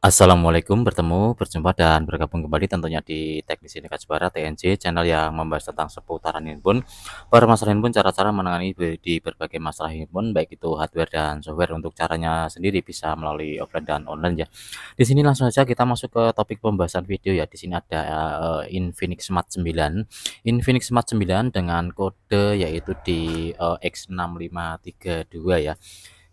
Assalamualaikum, berjumpa dan bergabung kembali tentunya di Teknisi Nekat Suara TNC, channel yang membahas tentang seputaran handphone, permasalahan handphone, cara-cara menangani di berbagai masalah handphone, baik itu hardware dan software. Untuk caranya sendiri bisa melalui offline dan online ya. Di sini langsung saja kita masuk ke topik pembahasan video ya. Di sini ada Infinix Smart 9, Infinix Smart 9 dengan kode yaitu di X6532 ya,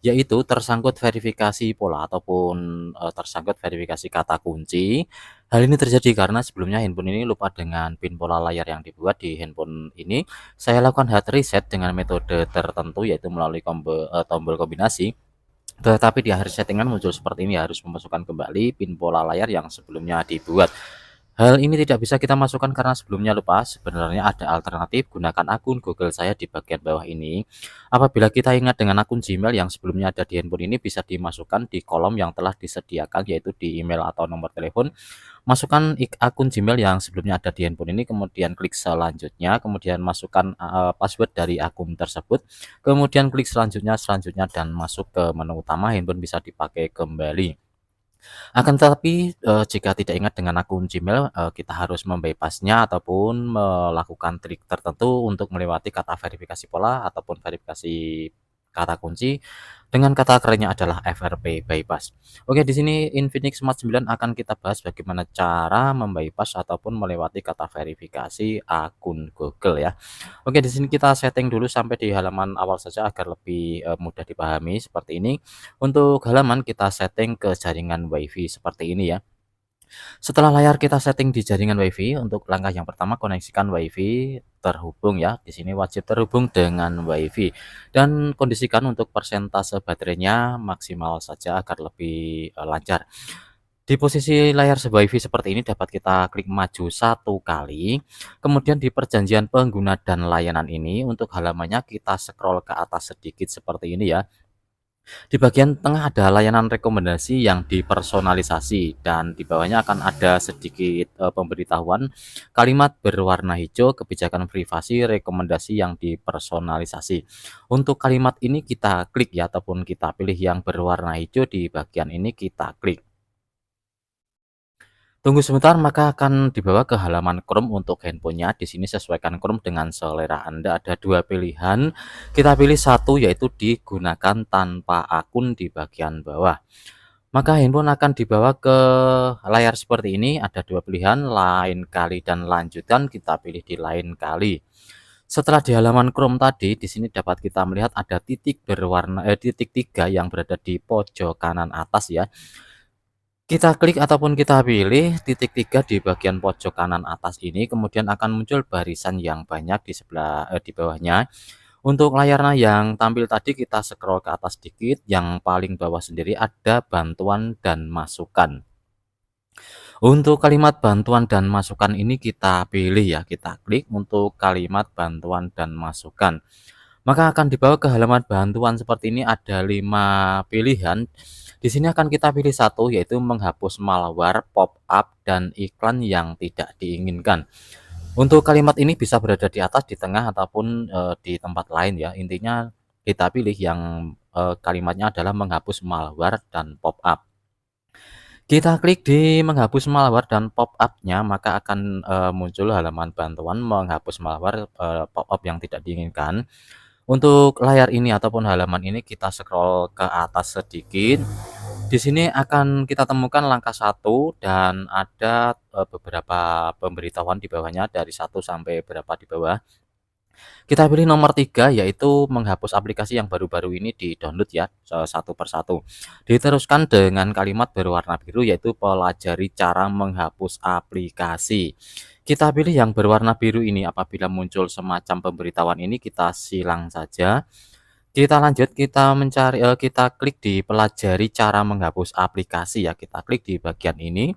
yaitu tersangkut verifikasi pola ataupun tersangkut verifikasi kata kunci. Hal ini terjadi karena sebelumnya handphone ini lupa dengan pin pola layar yang dibuat di handphone ini. Saya lakukan hard reset dengan metode tertentu yaitu melalui tombol kombinasi. Tetapi di akhir settingan muncul seperti ini, harus memasukkan kembali pin pola layar yang sebelumnya dibuat. Hal ini tidak bisa kita masukkan karena sebelumnya lupa. Sebenarnya ada alternatif, gunakan akun Google saya di bagian bawah ini. Apabila kita ingat dengan akun Gmail yang sebelumnya ada di handphone ini, bisa dimasukkan di kolom yang telah disediakan, yaitu di email atau nomor telepon. Masukkan akun Gmail yang sebelumnya ada di handphone ini, kemudian klik selanjutnya, kemudian masukkan password dari akun tersebut, kemudian klik selanjutnya, dan masuk ke menu utama. Handphone bisa dipakai kembali. Akan tetapi, jika tidak ingat dengan akun Gmail, kita harus membypass-nya ataupun melakukan trik tertentu untuk melewati kata verifikasi pola ataupun verifikasi kata kunci, dengan kata kerennya adalah FRP bypass. Oke, di sini Infinix Smart 9 akan kita bahas bagaimana cara membypass ataupun melewati kata verifikasi akun Google ya. Oke, di sini kita setting dulu sampai di halaman awal saja agar lebih mudah dipahami seperti ini. Untuk halaman kita setting ke jaringan WiFi seperti ini ya. Setelah layar kita setting di jaringan WiFi, untuk langkah yang pertama koneksikan WiFi terhubung ya. Di sini wajib terhubung dengan WiFi dan kondisikan untuk persentase baterainya maksimal saja agar lebih lancar. Di posisi layar WiFi seperti ini dapat kita klik maju satu kali. Kemudian di perjanjian pengguna dan layanan ini, untuk halamannya kita scroll ke atas sedikit seperti ini ya. Di bagian tengah ada layanan rekomendasi yang dipersonalisasi dan di bawahnya akan ada sedikit pemberitahuan kalimat berwarna hijau, kebijakan privasi rekomendasi yang dipersonalisasi. Untuk kalimat ini kita klik ya, ataupun kita pilih yang berwarna hijau. Di bagian ini kita klik. Tunggu sebentar, maka akan dibawa ke halaman Chrome untuk handphonenya. Di sini sesuaikan Chrome dengan selera Anda. Ada dua pilihan. Kita pilih satu, yaitu digunakan tanpa akun di bagian bawah. Maka handphone akan dibawa ke layar seperti ini. Ada dua pilihan, lain kali dan lanjutkan. Kita pilih di lain kali. Setelah di halaman Chrome tadi, di sini dapat kita melihat ada titik 3 yang berada di pojok kanan atas ya. Kita klik ataupun kita pilih titik 3 di bagian pojok kanan atas ini, kemudian akan muncul barisan yang banyak di di bawahnya. Untuk layarnya yang tampil tadi kita scroll ke atas sedikit, yang paling bawah sendiri ada bantuan dan masukan. Untuk kalimat bantuan dan masukan ini kita pilih ya, kita klik untuk kalimat bantuan dan masukan. Maka akan dibawa ke halaman bantuan seperti ini, ada 5 pilihan. Di sini akan kita pilih satu, yaitu menghapus malware, pop-up, dan iklan yang tidak diinginkan. Untuk kalimat ini bisa berada di atas, di tengah, ataupun di tempat lain ya. Intinya kita pilih yang kalimatnya adalah menghapus malware dan pop-up. Kita klik di menghapus malware dan pop-up-nya, maka akan muncul halaman bantuan menghapus malware, pop-up yang tidak diinginkan. Untuk layar ini ataupun halaman ini kita scroll ke atas sedikit. Di sini akan kita temukan langkah 1 dan ada beberapa pemberitahuan di bawahnya dari 1 sampai berapa di bawah. Kita pilih nomor 3, yaitu menghapus aplikasi yang baru-baru ini di-download ya, satu persatu. Diteruskan dengan kalimat berwarna biru, yaitu pelajari cara menghapus aplikasi. Kita pilih yang berwarna biru ini. Apabila muncul semacam pemberitahuan ini, kita silang saja. Kita lanjut, kita klik di pelajari cara menghapus aplikasi ya. Kita klik di bagian ini.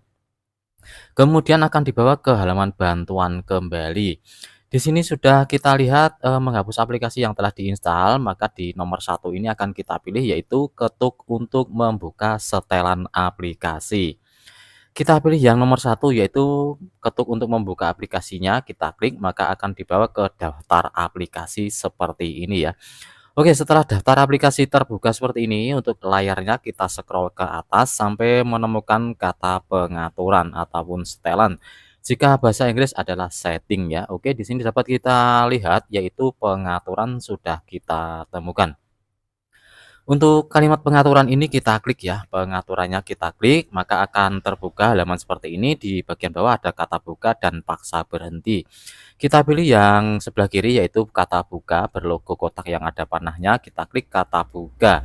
Kemudian akan dibawa ke halaman bantuan kembali. Di sini sudah kita lihat menghapus aplikasi yang telah diinstal, maka di nomor 1 ini akan kita pilih, yaitu ketuk untuk membuka setelan aplikasi. Kita pilih yang nomor 1, yaitu ketuk untuk membuka aplikasinya, kita klik, maka akan dibawa ke daftar aplikasi seperti ini ya. Oke, setelah daftar aplikasi terbuka seperti ini, untuk layarnya kita scroll ke atas sampai menemukan kata pengaturan ataupun setelan. Jika bahasa Inggris adalah setting ya. Oke, di sini dapat kita lihat yaitu pengaturan sudah kita temukan. Untuk kalimat pengaturan ini kita klik ya, pengaturannya kita klik, maka akan terbuka halaman seperti ini. Di bagian bawah ada kata buka dan paksa berhenti. Kita pilih yang sebelah kiri yaitu kata buka berlogo kotak yang ada panahnya, kita klik kata buka.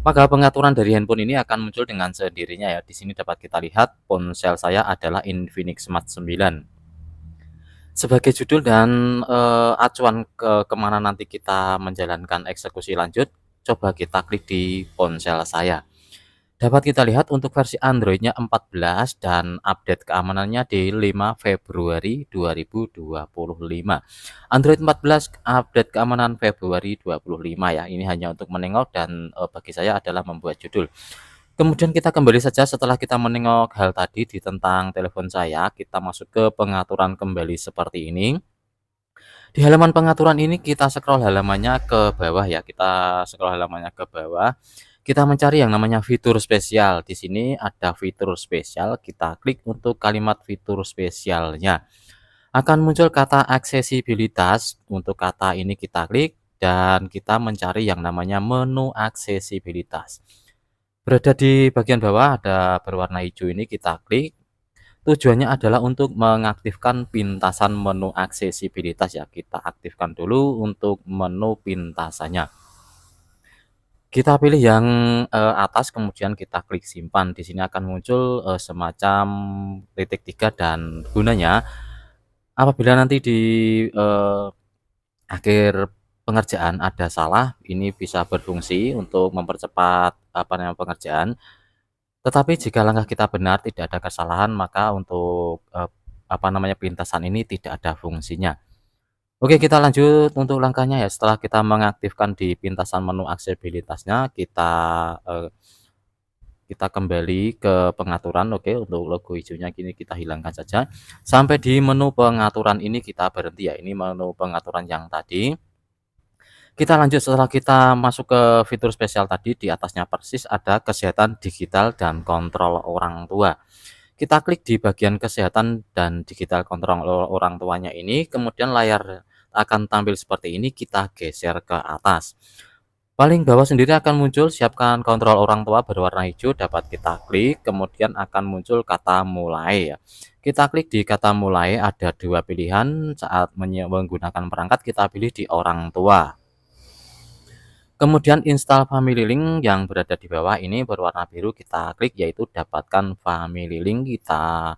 Maka pengaturan dari handphone ini akan muncul dengan sendirinya ya. Di sini dapat kita lihat ponsel saya adalah Infinix Smart 9. Sebagai judul dan acuan kemana nanti kita menjalankan eksekusi lanjut, coba kita klik di ponsel saya. Dapat kita lihat untuk versi Android-nya 14 dan update keamanannya di 5 Februari 2025. Android 14 update keamanan Februari 25 ya. Ini hanya untuk menengok dan bagi saya adalah membuat judul. Kemudian kita kembali saja setelah kita menengok hal tadi di tentang telepon saya, kita masuk ke pengaturan kembali seperti ini. Di halaman pengaturan ini kita scroll halamannya ke bawah ya, kita scroll halamannya ke bawah. Kita mencari yang namanya fitur spesial. Di sini ada fitur spesial, kita klik untuk kalimat fitur spesialnya. Akan muncul kata aksesibilitas. Untuk kata ini kita klik dan kita mencari yang namanya menu aksesibilitas. Berada di bagian bawah ada berwarna hijau ini kita klik. Tujuannya adalah untuk mengaktifkan pintasan menu aksesibilitas ya. Kita aktifkan dulu untuk menu pintasannya. Kita pilih yang atas kemudian kita klik simpan. Di sini akan muncul semacam titik 3 dan gunanya apabila nanti di akhir pengerjaan ada salah, ini bisa berfungsi untuk mempercepat pengerjaan. Tetapi jika langkah kita benar tidak ada kesalahan, maka untuk pintasan ini tidak ada fungsinya. Oke, kita lanjut untuk langkahnya ya. Setelah kita mengaktifkan di pintasan menu aksesibilitasnya, kita kembali ke pengaturan. Oke, untuk logo hijaunya kini kita hilangkan saja. Sampai di menu pengaturan ini kita berhenti ya. Ini menu pengaturan yang tadi. Kita lanjut setelah kita masuk ke fitur spesial tadi, di atasnya persis ada kesehatan digital dan kontrol orang tua. Kita klik di bagian kesehatan dan digital kontrol orang tuanya ini, kemudian layar akan tampil seperti ini, kita geser ke atas. Paling bawah sendiri akan muncul siapkan kontrol orang tua berwarna hijau, dapat kita klik, kemudian akan muncul kata mulai ya. Kita klik di kata mulai, ada dua pilihan saat menggunakan perangkat, kita pilih di orang tua. Kemudian install Family Link yang berada di bawah ini berwarna biru, kita klik yaitu dapatkan Family Link, kita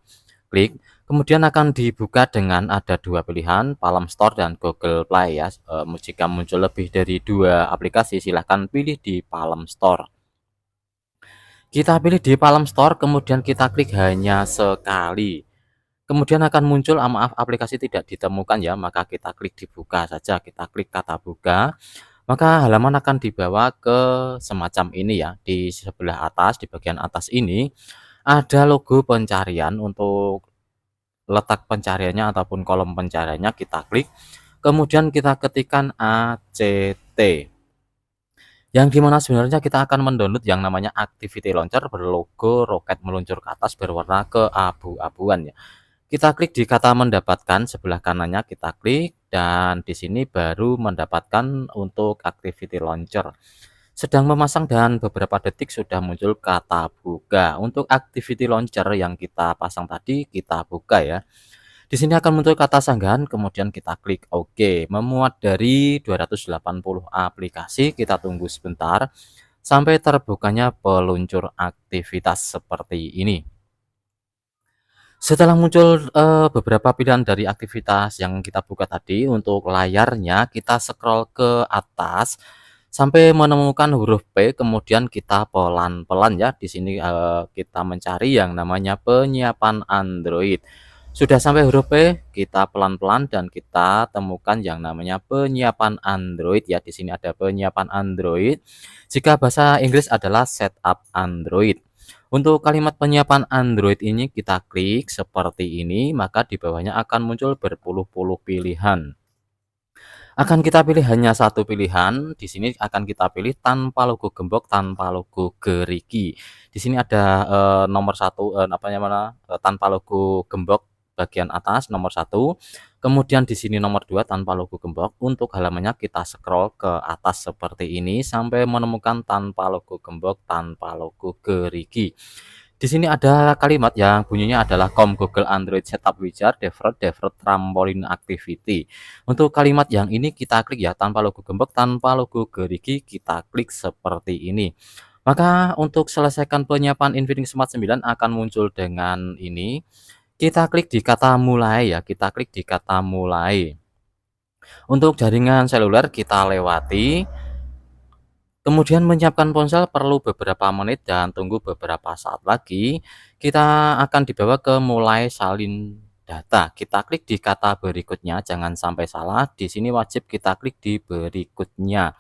klik. Kemudian akan dibuka dengan ada dua pilihan, Palm Store dan Google Play ya. Jika muncul lebih dari dua aplikasi silahkan pilih di Palm Store. Kita pilih di Palm Store kemudian kita klik hanya sekali. Kemudian akan muncul maaf aplikasi tidak ditemukan ya, maka kita klik dibuka saja, kita klik kata buka. Maka halaman akan dibawa ke semacam ini ya. Di sebelah atas, di bagian atas ini ada logo pencarian. Untuk letak pencariannya ataupun kolom pencariannya kita klik. Kemudian kita ketikkan ACT. Yang dimana sebenarnya kita akan mendownload yang namanya Activity Launcher berlogo roket meluncur ke atas berwarna keabu-abuan ya. Kita klik di kata mendapatkan, sebelah kanannya kita klik dan di sini baru mendapatkan untuk Activity Launcher. Sedang memasang dan beberapa detik sudah muncul kata buka. Untuk Activity Launcher yang kita pasang tadi kita buka ya. Di sini akan muncul kata sanggahan, kemudian kita klik OK. Memuat dari 280 aplikasi, kita tunggu sebentar sampai terbukanya peluncur aktivitas seperti ini. Setelah muncul beberapa pilihan dari aktivitas yang kita buka tadi, untuk layarnya kita scroll ke atas sampai menemukan huruf P, kemudian kita pelan-pelan ya. Di sini kita mencari yang namanya penyiapan Android. Sudah sampai huruf P, kita pelan-pelan dan kita temukan yang namanya penyiapan Android ya. Di sini ada penyiapan Android. Jika bahasa Inggris adalah setup Android. Untuk kalimat penyiapan Android ini kita klik seperti ini, maka di bawahnya akan muncul berpuluh-puluh pilihan. Akan kita pilih hanya satu pilihan, di sini akan kita pilih tanpa logo gembok, tanpa logo gerigi. Di sini ada, nomor satu, apa namanya, tanpa logo gembok bagian atas nomor satu, kemudian di sini nomor 2 tanpa logo gembok. Untuk halamannya kita scroll ke atas seperti ini sampai menemukan tanpa logo gembok, tanpa logo gerigi. Di sini ada kalimat yang bunyinya adalah com Google Android Setup Wizard Default Trampoline Activity. Untuk kalimat yang ini kita klik ya, tanpa logo gembok, tanpa logo gerigi, kita klik seperti ini. Maka untuk selesaikan penyiapan Infinix Smart 9 akan muncul dengan ini. Kita klik di kata mulai ya, kita klik di kata mulai. Untuk jaringan seluler kita lewati. Kemudian menyiapkan ponsel perlu beberapa menit dan tunggu beberapa saat lagi. Kita akan dibawa ke mulai salin data. Kita klik di kata berikutnya, jangan sampai salah. Di sini wajib kita klik di berikutnya.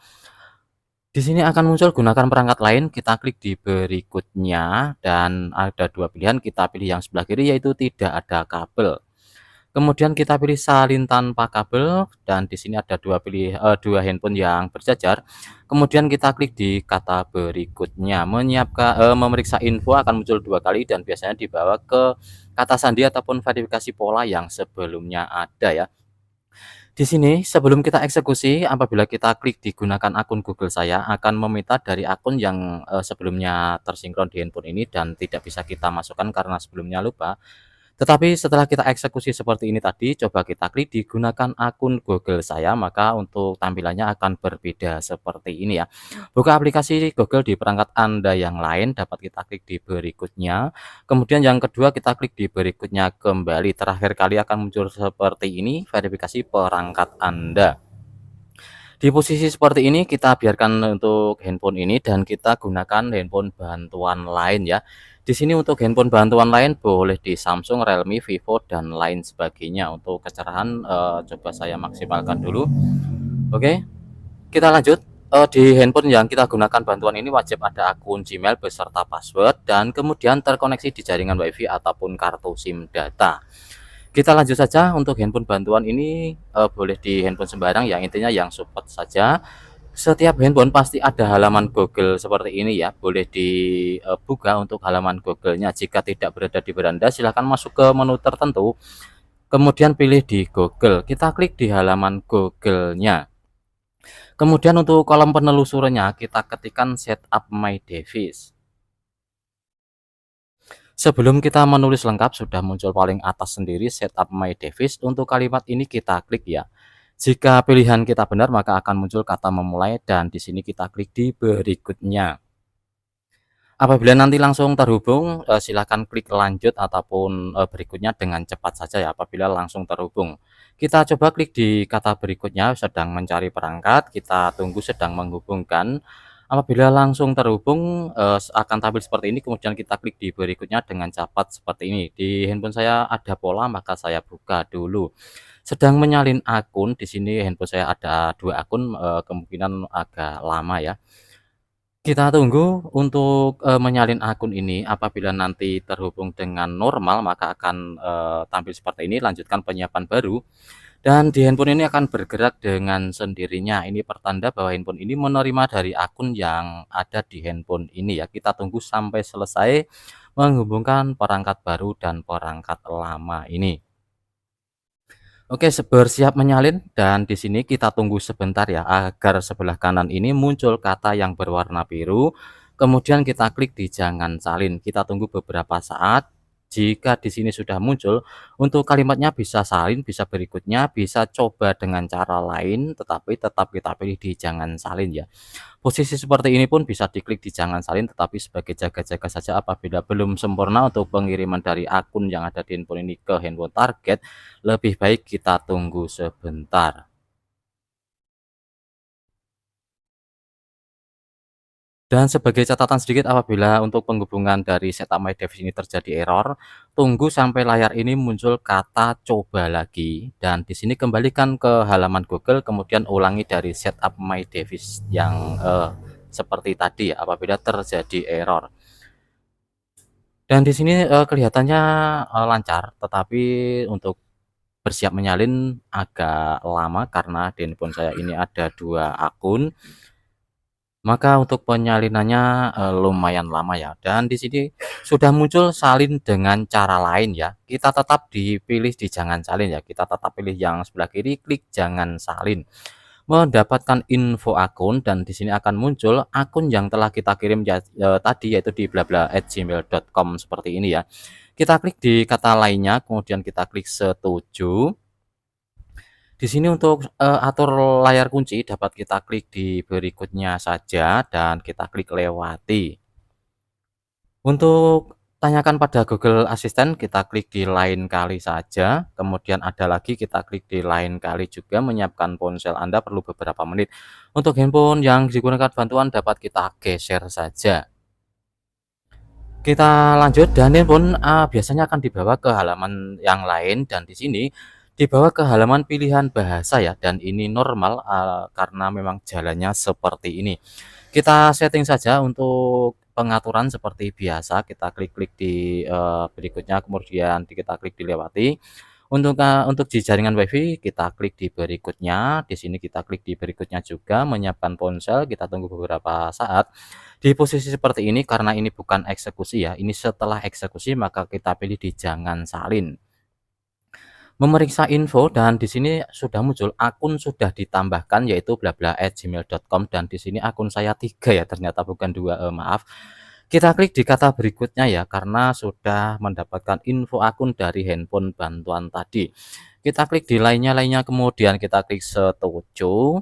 Di sini akan muncul gunakan perangkat lain, kita klik di berikutnya dan ada dua pilihan, kita pilih yang sebelah kiri yaitu tidak ada kabel. Kemudian kita pilih salin tanpa kabel dan di sini ada dua handphone yang berjajar. Kemudian kita klik di kata berikutnya. Memeriksa info akan muncul dua kali dan biasanya dibawa ke kata sandi ataupun verifikasi pola yang sebelumnya ada ya. Di sini sebelum kita eksekusi, apabila kita klik digunakan akun Google saya akan meminta dari akun yang sebelumnya tersinkron di handphone ini dan tidak bisa kita masukkan karena sebelumnya lupa. Tetapi setelah kita eksekusi seperti ini tadi, coba kita klik digunakan akun Google saya, maka untuk tampilannya akan berbeda seperti ini ya. Buka aplikasi Google di perangkat Anda yang lain, dapat kita klik di berikutnya. Kemudian yang kedua kita klik di berikutnya kembali. Terakhir kali akan muncul seperti ini, verifikasi perangkat Anda. Di posisi seperti ini kita biarkan untuk handphone ini dan kita gunakan handphone bantuan lain ya. Di sini untuk handphone bantuan lain boleh di Samsung, Realme, Vivo dan lain sebagainya. Untuk kecerahan coba saya maksimalkan dulu. Oke, kita lanjut. Di handphone yang kita gunakan bantuan ini wajib ada akun Gmail beserta password dan kemudian terkoneksi di jaringan WiFi ataupun kartu SIM data. Kita lanjut saja untuk handphone bantuan ini boleh di handphone sembarang ya, intinya yang support saja. Setiap handphone pasti ada halaman Google seperti ini ya, boleh dibuka untuk halaman Google-nya. Jika tidak berada di beranda silahkan masuk ke menu tertentu, kemudian pilih di Google, kita klik di halaman Google-nya. Kemudian untuk kolom penelusurannya kita ketikkan setup my device. Sebelum kita menulis lengkap sudah muncul paling atas sendiri setup my device. Untuk kalimat ini kita klik ya. Jika pilihan kita benar maka akan muncul kata memulai dan di sini kita klik di berikutnya. Apabila nanti langsung terhubung silahkan klik lanjut ataupun berikutnya dengan cepat saja ya apabila langsung terhubung. Kita coba klik di kata berikutnya sedang mencari perangkat, kita tunggu sedang menghubungkan. Apabila langsung terhubung akan tampil seperti ini, kemudian kita klik di berikutnya dengan cepat seperti ini. Di handphone saya ada pola maka saya buka dulu. Sedang menyalin akun, di sini handphone saya ada dua akun, kemungkinan agak lama ya. Kita tunggu untuk menyalin akun ini. Apabila nanti terhubung dengan normal maka akan tampil seperti ini, lanjutkan penyiapan baru. Dan di handphone ini akan bergerak dengan sendirinya. Ini pertanda bahwa handphone ini menerima dari akun yang ada di handphone ini ya. Kita tunggu sampai selesai menghubungkan perangkat baru dan perangkat lama ini. Oke, bersiap menyalin dan di sini kita tunggu sebentar ya agar sebelah kanan ini muncul kata yang berwarna biru. Kemudian kita klik di jangan salin. Kita tunggu beberapa saat. Jika di sini sudah muncul, untuk kalimatnya bisa salin, bisa berikutnya, bisa coba dengan cara lain, tetapi tetap kita pilih di jangan salin ya. Posisi seperti ini pun bisa diklik di jangan salin, tetapi sebagai jaga-jaga saja apabila belum sempurna untuk pengiriman dari akun yang ada di handphone ini ke handphone target, lebih baik kita tunggu sebentar. Dan sebagai catatan sedikit apabila untuk penghubungan dari setup my device ini terjadi error, tunggu sampai layar ini muncul kata coba lagi dan di sini kembalikan ke halaman Google kemudian ulangi dari setup my device yang seperti tadi apabila terjadi error. Dan di sini kelihatannya lancar, tetapi untuk bersiap menyalin agak lama karena di handphone saya ini ada 2 akun. Maka untuk penyalinannya, lumayan lama ya, dan di sini sudah muncul salin dengan cara lain ya. Kita tetap dipilih di jangan salin ya, kita tetap pilih yang sebelah kiri, klik jangan salin. Mendapatkan info akun dan di sini akan muncul akun yang telah kita kirim ya, tadi yaitu di blabla@gmail.com seperti ini ya. Kita klik di kata lainnya, kemudian kita klik setuju. Di sini untuk, atur layar kunci dapat kita klik di berikutnya saja dan kita klik lewati. Untuk tanyakan pada Google Assistant kita klik di lain kali saja, kemudian ada lagi kita klik di lain kali juga. Menyiapkan ponsel Anda perlu beberapa menit. Untuk handphone yang digunakan bantuan dapat kita geser saja. Kita lanjut dan handphone, biasanya akan dibawa ke halaman yang lain dan di sini dibawa ke halaman pilihan bahasa ya, dan ini normal, karena memang jalannya seperti ini. Kita setting saja untuk pengaturan seperti biasa, kita klik-klik di, berikutnya, kemudian kita klik dilewati. Untuk di jaringan WiFi kita klik di berikutnya, di sini kita klik di berikutnya juga. Menyiapkan ponsel, kita tunggu beberapa saat. Di posisi seperti ini karena ini bukan eksekusi ya, ini setelah eksekusi maka kita pilih di jangan salin. Memeriksa info dan di sini sudah muncul akun sudah ditambahkan yaitu blabla@gmail.com dan di sini akun saya 3 ya ternyata bukan 2, maaf. Kita klik di kata berikutnya ya karena sudah mendapatkan info akun dari handphone bantuan tadi. Kita klik di lainnya kemudian kita klik setuju.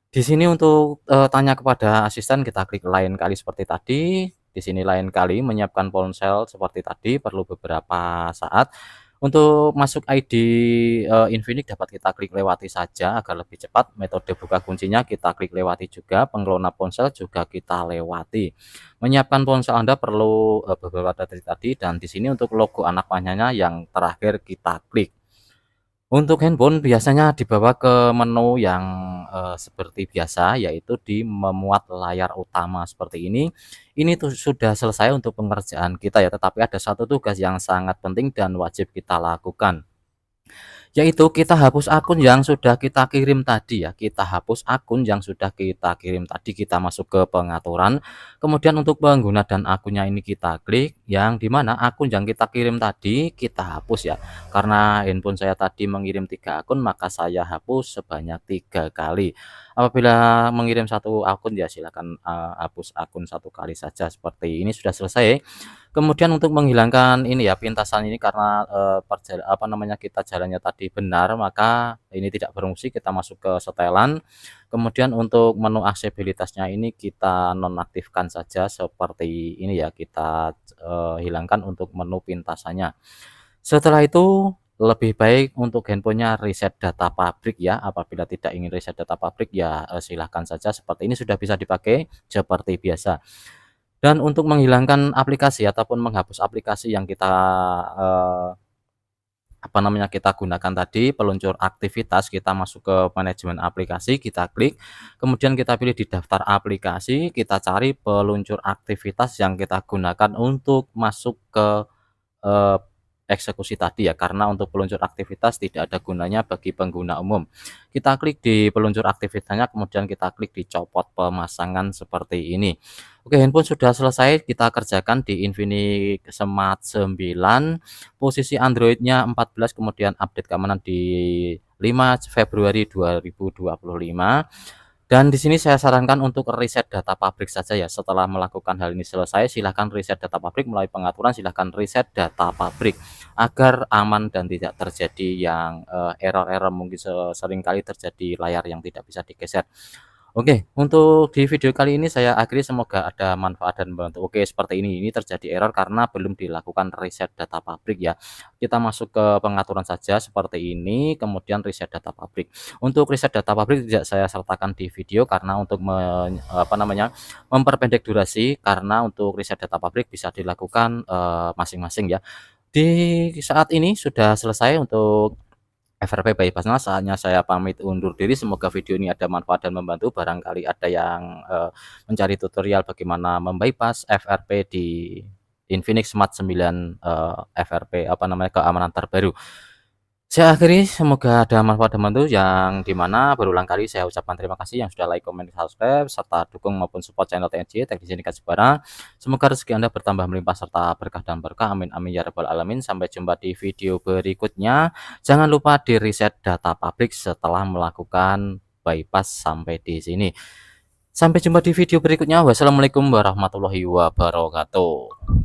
Di sini untuk, tanya kepada asisten kita klik lain kali seperti tadi. Di sini lain kali menyiapkan ponsel seperti tadi perlu beberapa saat. Untuk masuk ID, Infinix dapat kita klik lewati saja agar lebih cepat. Metode buka kuncinya kita klik lewati juga, pengguna ponsel juga kita lewati. Menyiapkan ponsel Anda perlu, beberapa detik tadi dan di sini untuk logo anak panahnya yang terakhir kita klik. Untuk handphone biasanya dibawa ke menu yang, seperti biasa yaitu di memuat layar utama seperti ini. Ini tuh sudah selesai untuk pengerjaan kita ya, tetapi ada satu tugas yang sangat penting dan wajib kita lakukan. Yaitu kita hapus akun yang sudah kita kirim tadi ya, kita hapus akun yang sudah kita kirim tadi, kita masuk ke pengaturan, kemudian untuk pengguna dan akunnya ini kita klik, yang dimana akun yang kita kirim tadi kita hapus ya. Karena handphone saya tadi mengirim 3 akun, maka saya hapus sebanyak 3 kali. Apabila mengirim satu akun ya silakan, hapus akun 1 kali saja seperti ini sudah selesai. Kemudian untuk menghilangkan ini ya, pintasan ini karena, apa namanya, kita jalannya tadi benar, maka ini tidak berfungsi, kita masuk ke setelan. Kemudian untuk menu aksesibilitasnya ini kita nonaktifkan saja seperti ini ya, kita, hilangkan untuk menu pintasannya. Setelah itu lebih baik untuk handphonenya reset data pabrik ya, apabila tidak ingin reset data pabrik ya, silahkan saja seperti ini sudah bisa dipakai seperti biasa. Dan untuk menghilangkan aplikasi ataupun menghapus aplikasi yang kita, eee, apa namanya, kita gunakan tadi, peluncur aktivitas, kita masuk ke manajemen aplikasi, kita klik, kemudian kita pilih di daftar aplikasi, kita cari peluncur aktivitas yang kita gunakan untuk masuk ke, eee, eksekusi tadi ya, karena untuk peluncur aktivitas tidak ada gunanya bagi pengguna umum. Kita klik di peluncur aktivitasnya, kemudian kita klik di copot pemasangan seperti ini. Oke, handphone sudah selesai kita kerjakan di Infinix Smart 9, posisi Android-nya 14, kemudian update keamanan di 5 Februari 2025. Dan di sini saya sarankan untuk reset data pabrik saja ya. Setelah melakukan hal ini selesai, silahkan reset data pabrik melalui pengaturan, silahkan reset data pabrik agar aman dan tidak terjadi yang error-error mungkin sering kali terjadi layar yang tidak bisa digeser. Oke, untuk di video kali ini saya akhiri, semoga ada manfaat dan membantu. Oke, seperti ini terjadi error karena belum dilakukan reset data pabrik ya. Kita masuk ke pengaturan saja seperti ini, kemudian reset data pabrik. Untuk reset data pabrik tidak saya sertakan di video karena untuk apa namanya, memperpendek durasi, karena untuk reset data pabrik bisa dilakukan masing-masing ya. Di saat ini sudah selesai untuk FRP bypass-nya, saatnya saya pamit undur diri. Semoga video ini ada manfaat dan membantu. Barangkali ada yang, mencari tutorial bagaimana membypass FRP di Infinix Smart 9, FRP apa namanya, keamanan terbaru. Saya akhiri, semoga ada manfaat dan membantu, yang dimana berulang kali saya ucapkan terima kasih yang sudah like, komen, subscribe, serta dukung maupun support channel TNJ Teknik Nikah Jepara. Semoga rezeki Anda bertambah melimpah serta berkah dan berkah. Amin amin ya rabbal alamin. Sampai jumpa di video berikutnya. Jangan lupa di reset data pabrik setelah melakukan bypass sampai di sini. Sampai jumpa di video berikutnya. Wassalamualaikum warahmatullahi wabarakatuh.